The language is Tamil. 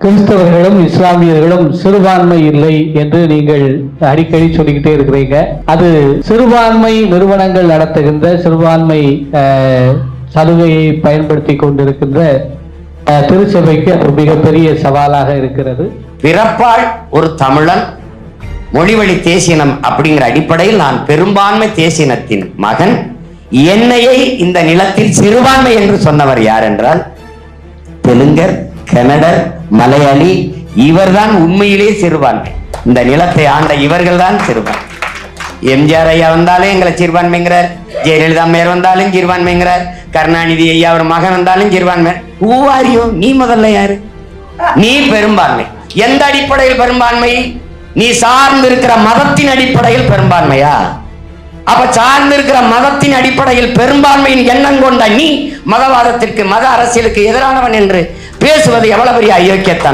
கிறிஸ்தவர்களும் இஸ்லாமியர்களும் சிறுபான்மை இல்லை என்று நீங்கள் அடிக்கடி சொல்லிக்கிட்டே இருக்கிறீங்க. அது சிறுபான்மை நிறுவனங்கள் நடத்துகின்ற சிறுபான்மை சலுகையை பயன்படுத்தி கொண்டிருக்கின்ற திருச்சபைக்கு அது மிகப்பெரிய சவாலாக இருக்கிறது. பிறப்பால் ஒரு தமிழன், மொழிவழி தேசினம் அப்படிங்கிற அடிப்படையில் நான் பெரும்பான்மை தேசினத்தின் மகன். என்னையை இந்த நிலத்தில் சிறுபான்மை என்று சொன்னவர் யார் என்றால் தெலுங்கர், கன்னடர், மலையாளி. இவர்தான் உண்மையிலே சிறுபான்மை. இந்த நிலத்தை ஆண்ட இவர்கள் தான் சிறுபான்மை. எம்ஜிஆர் ஐயா வந்தாலும் எங்களை சிறுபான்மைங்கிறார், ஜெயலலிதா அம்மையார் வந்தாலும் சிறுபான்மைங்கிறார், கருணாநிதி ஐயா அவர் மகன் வந்தாலும் சிறுபான்மை. ஊவாரியோ நீ முதல்ல யாரு? நீ பெரும்பான்மை. எந்த அடிப்படையில் பெரும்பான்மை? நீ சார்ந்து இருக்கிற மதத்தின் அடிப்படையில் பெரும்பான்மையா? அப்ப சார்ந்து இருக்கிற மதத்தின் அடிப்படையில் பெரும்பான்மையின் எண்ணம் கொண்ட நீ மதவாதத்திற்கு, மத அரசியலுக்கு எதிரானவன் என்று பேசுவது எவ்வளவு பெரிய அயோக்கியத்தனம்.